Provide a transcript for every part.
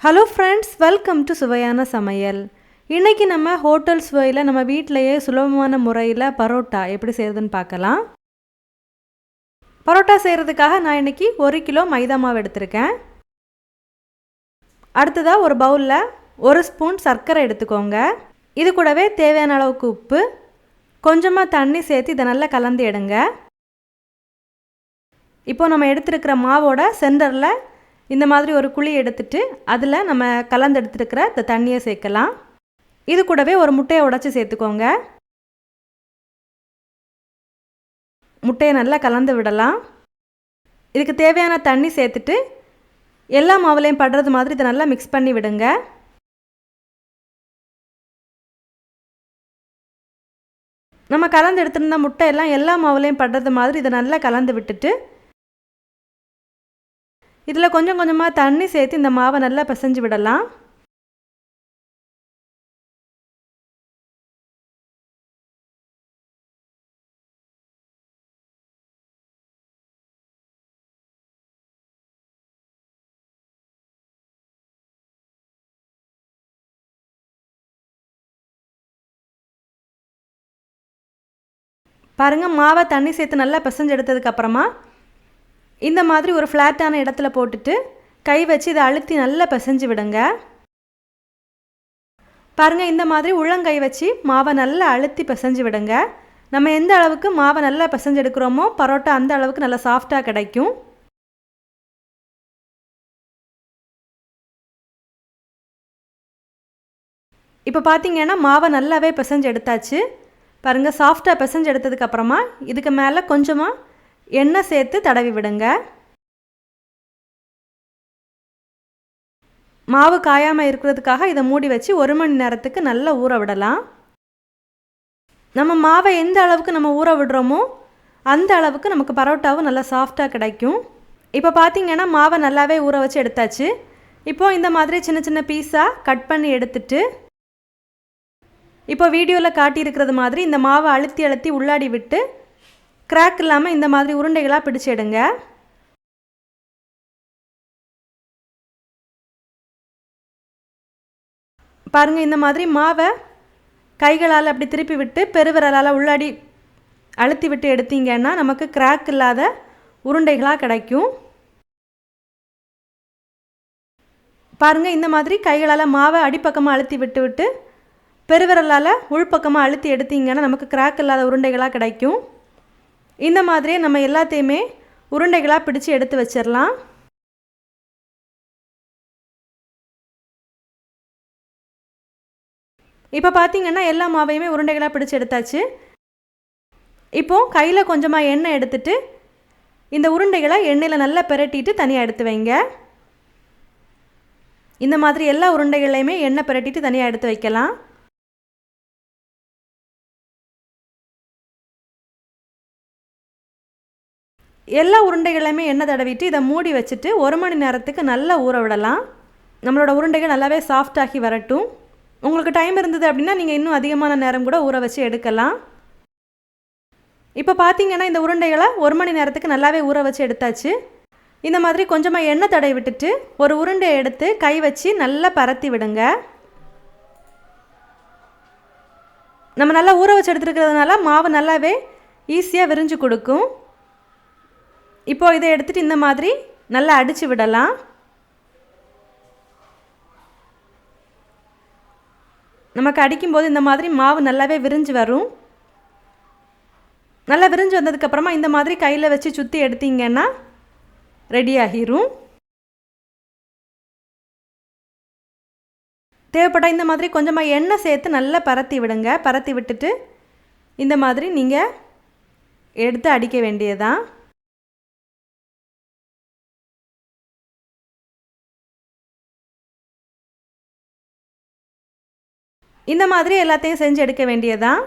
Hello friends, welcome to சுவையான சமையல். இன்றைக்கி நம்ம ஹோட்டல் சுவையில் நம்ம வீட்டிலையே சுலபமான முறையில் பரோட்டா எப்படி செய்கிறதுன்னு பார்க்கலாம். பரோட்டா செய்கிறதுக்காக நான் இன்றைக்கி 1 கிலோ மைதா மாவு எடுத்திருக்கேன். அடுத்ததாக ஒரு பவுலில் 1 ஸ்பூன் சர்க்கரை எடுத்துக்கோங்க. இது கூடவே தேவையான அளவுக்கு உப்பு, கொஞ்சமாக தண்ணி சேர்த்து இதை நல்லா கலந்து எடுங்க. இப்போ நம்ம எடுத்துருக்கிற மாவோட சென்டரில் இந்த மாதிரி ஒரு குழி எடுத்துட்டு அதில் நம்ம கலந்து எடுத்துருக்கிற இந்த தண்ணியை சேர்க்கலாம். இது கூடவே ஒரு முட்டையை உடைச்சி சேர்த்துக்கோங்க. முட்டையை நல்லா கலந்து விடலாம். இதுக்கு தேவையான தண்ணி சேர்த்துட்டு எல்லா மாவுலையும் படுறது மாதிரி இதை நல்லா மிக்ஸ் பண்ணி விடுங்க. நம்ம கலந்து எடுத்துருந்த முட்டையெல்லாம் எல்லா மாவுலையும் படுறது மாதிரி இதை நல்லா கலந்து விட்டுட்டு இதில் கொஞ்சம் கொஞ்சமாக தண்ணி சேர்த்து இந்த மாவை நல்லா பிசைஞ்சு விடலாம். பாருங்கள், மாவை தண்ணி சேர்த்து நல்லா பிசைஞ்சு எடுத்ததுக்கப்புறமா இந்த மாதிரி ஒரு ஃப்ளாட்டான இடத்துல போட்டுட்டு கை வச்சு இதை அழுத்தி நல்லா பிசைஞ்சு விடுங்க. பாருங்கள், இந்த மாதிரி உள்ளங்கை வச்சு மாவை நல்லா அழுத்தி பிசைஞ்சு விடுங்க. நம்ம எந்த அளவுக்கு மாவை நல்லா பிசைஞ்சு எடுக்கிறோமோ பரோட்டா அந்த அளவுக்கு நல்லா சாஃப்டாக கிடைக்கும். இப்போ பார்த்தீங்கன்னா மாவை நல்லாவே பிசைஞ்சு எடுத்தாச்சு. பாருங்கள், சாஃப்டாக பிசைஞ்சு எடுத்ததுக்கப்புறமா இதுக்கு மேலே கொஞ்சமாக எண்ணெய் சேர்த்து தடவி விடுங்க. மாவு காயாமல் இருக்கிறதுக்காக இதை மூடி வச்சு 1 மணி நேரத்துக்கு நல்லா ஊற விடலாம். நம்ம மாவை எந்த அளவுக்கு நம்ம ஊற விடுறோமோ அந்த அளவுக்கு நமக்கு பரோட்டாவும் நல்லா சாஃப்டாக கிடைக்கும். இப்போ பார்த்தீங்கன்னா மாவை நல்லாவே ஊற வச்சு எடுத்தாச்சு. இப்போது இந்த மாதிரி சின்ன சின்ன பீஸாக கட் பண்ணி எடுத்துட்டு இப்போ வீடியோவில் காட்டியிருக்கிறது மாதிரி இந்த மாவை அழுத்தி அழுத்தி உள்ளாடி விட்டு கிராக் இல்லாமல் இந்த மாதிரி உருண்டைகளாக பிடிச்சி எடுங்க. பாருங்கள், இந்த மாதிரி மாவை கைகளால் அப்படி திருப்பி விட்டு பெருவிரலால் உள்ளாடி அழுத்தி விட்டு எடுத்தீங்கன்னா நமக்கு கிராக் இல்லாத உருண்டைகளாக கிடைக்கும். பாருங்கள், இந்த மாதிரி கைகளால் மாவை அடிப்பக்கமாக அழுத்தி விட்டு விட்டு பெருவிரலால் உள்பக்கமாக அழுத்தி எடுத்தீங்கன்னா நமக்கு கிராக் இல்லாத உருண்டைகளாக கிடைக்கும். இந்த மாதிரியே நம்ம எல்லாத்தையுமே உருண்டைகளாக பிடிச்சி எடுத்து வச்சிடலாம். இப்போ பார்த்தீங்கன்னா எல்லா மாவையுமே உருண்டைகளாக பிடிச்சி எடுத்தாச்சு. இப்போது கையில் கொஞ்சமாக எண்ணெய் எடுத்துட்டு இந்த உருண்டைகளை எண்ணெயில் நல்லா பிரட்டிட்டு தனியாக எடுத்து வைங்க. இந்த மாதிரி எல்லா உருண்டைகளையுமே எண்ணெய் பிரட்டிட்டு தனியாக எடுத்து வைக்கலாம். எல்லா உருண்டைகளையுமே எண்ணெய் தடவிட்டு இதை மூடி வச்சுட்டு 1 மணி நேரத்துக்கு நல்லா ஊற விடலாம். நம்மளோட உருண்டைகள் நல்லாவே சாஃப்டாகி வரட்டும். உங்களுக்கு டைம் இருந்தது அப்படின்னா நீங்கள் இன்னும் அதிகமான நேரம் கூட ஊற வச்சு எடுக்கலாம். இப்போ பார்த்தீங்கன்னா இந்த உருண்டைகளை 1 மணி நேரத்துக்கு நல்லாவே ஊற வச்சு எடுத்தாச்சு. இந்த மாதிரி கொஞ்சமாக எண்ணெய் தடவி விட்டுட்டு ஒரு உருண்டையை எடுத்து கை வச்சு நல்லா பரத்தி விடுங்க. நம்ம நல்லா ஊற வச்சு எடுத்துருக்கிறதுனால மாவு நல்லாவே ஈஸியாக விரிஞ்சு கொடுக்கும். இப்போது இதை எடுத்துகிட்டு இந்த மாதிரி நல்லா அடித்து விடலாம். நமக்கு அடிக்கும்போது இந்த மாதிரி மாவு நல்லாவே விரிஞ்சு வரும். நல்லா விரிஞ்சு வந்ததுக்கப்புறமா இந்த மாதிரி கையில் வச்சு சுற்றி எடுத்தீங்கன்னா ரெடி ஆகிரும். தேவைப்பட்டால் இந்த மாதிரி கொஞ்சமாக எண்ணெய் சேர்த்து நல்லா பரத்தி விடுங்க. பரத்தி விட்டுட்டு இந்த மாதிரி நீங்கள் எடுத்து அடிக்க வேண்டியதுதான். இந்த மாதிரி எல்லாத்தையும் செஞ்சு எடுக்க வேண்டியதுதான்.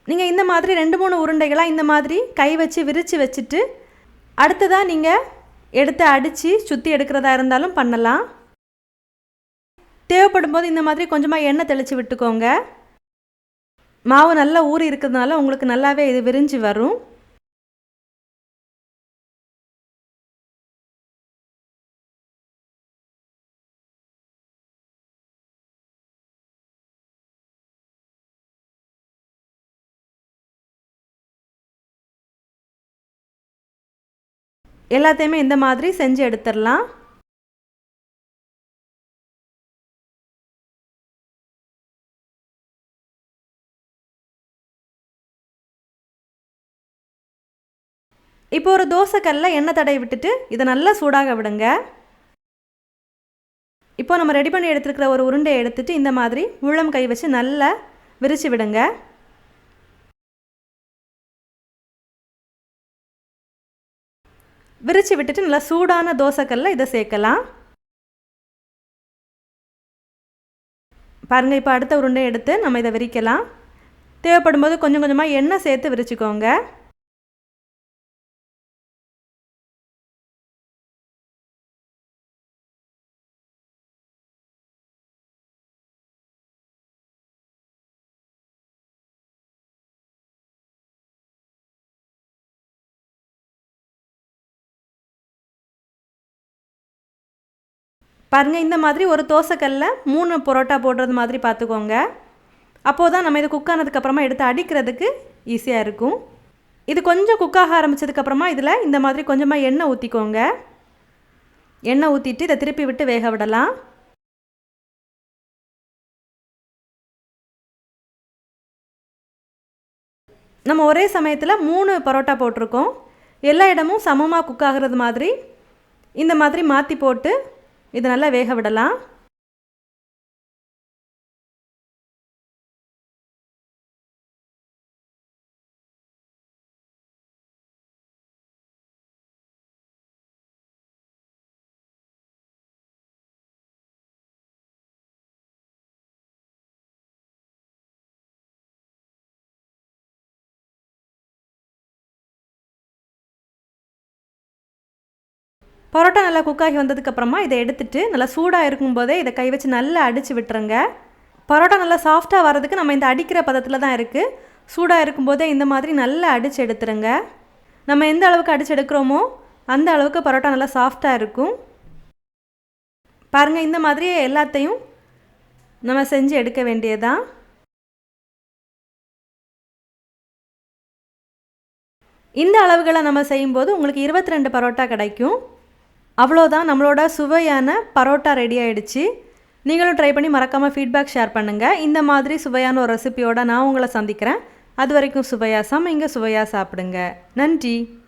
நீங்கள் இந்த மாதிரி 2-3 உருண்டைகளாக இந்த மாதிரி கை வச்சு விரித்து வச்சுட்டு அடுத்ததாக நீங்கள் எடுத்து அடித்து சுற்றி எடுக்கிறதா இருந்தாலும் பண்ணலாம். தேவைப்படும் போது இந்த மாதிரி கொஞ்சமாக எண்ணெய் தெளித்து விட்டுக்கோங்க. மாவு நல்லா ஊறி இருக்கிறதுனால உங்களுக்கு நல்லாவே இது விரிஞ்சு வரும். எல்லாத்தையுமே இந்த மாதிரி செஞ்சு எடுத்துடலாம். இப்போ ஒரு தோசைக்கல்லில் எண்ணெய் தடவி விட்டுட்டு இதை நல்லா சூடாக விடுங்க. இப்போ நம்ம ரெடி பண்ணி எடுத்துருக்கிற ஒரு உருண்டையை எடுத்துட்டு இந்த மாதிரி உள்ளம் கை வச்சு நல்லா விரித்து விடுங்க. விரித்து விட்டுட்டு நல்லா சூடான தோசைக்கல்லில் இதை சேர்க்கலாம். பாருங்கள், இப்போ அடுத்த உருண்டையை எடுத்து நம்ம இதை விரிக்கலாம். தேவைப்படும் போது கொஞ்சம் கொஞ்சமாக எண்ணெய் சேர்த்து விரிச்சுக்கோங்க. பாருங்கள், இந்த மாதிரி ஒரு தோசைக்கல்லில் 3 பரோட்டா போடுறது மாதிரி பார்த்துக்கோங்க. அப்போது தான் நம்ம இது குக் ஆனதுக்கப்புறமா எடுத்து அடிக்கிறதுக்கு ஈஸியாக இருக்கும். இது கொஞ்சம் குக்காக ஆரம்பித்ததுக்கப்புறமா இதில் இந்த மாதிரி கொஞ்சமாக எண்ணெய் ஊற்றிக்கோங்க. எண்ணெய் ஊற்றிட்டு இதை திருப்பி விட்டு வேக விடலாம். நம்ம ஒரே சமயத்தில் 3 பரோட்டா போட்டிருக்கோம். எல்லா இடமும் சமமாக குக் ஆகிறது மாதிரி இந்த மாதிரி மாற்றி போட்டு இதை நல்லா வேக விடலாம். பரோட்டா நல்லா குக்காகி வந்ததுக்கப்புறமா இதை எடுத்துகிட்டு நல்லா சூடாக இருக்கும்போதே இதை கை வச்சு நல்லா அடித்து விட்டுருங்க. பரோட்டா நல்லா சாஃப்டாக வர்றதுக்கு நம்ம இந்த அடிக்கிற பதத்தில் தான் இருக்குது. சூடாக இருக்கும்போதே இந்த மாதிரி நல்லா அடித்து எடுத்துருங்க. நம்ம எந்த அளவுக்கு அடித்து எடுக்கிறோமோ அந்த அளவுக்கு பரோட்டா நல்லா சாஃப்டாக இருக்கும். பாருங்கள், இந்த மாதிரியே எல்லாத்தையும் நம்ம செஞ்சு எடுக்க வேண்டியதுதான். இந்த அளவுகளை நம்ம செய்யும்போது உங்களுக்கு 22 பரோட்டா கிடைக்கும். அவ்வளோதான், நம்மளோட சுவையான பரோட்டா ரெடி ஆகிடுச்சு. நீங்களும் ட்ரை பண்ணி மறக்காமல் ஃபீட்பேக் ஷேர் பண்ணுங்கள். இந்த மாதிரி சுவையான ஒரு ரெசிபியோடு நான் உங்களை சந்திக்கிறேன். அது வரைக்கும் சுவையாக சமைங்க, சுவையாக சாப்பிடுங்க. நன்றி.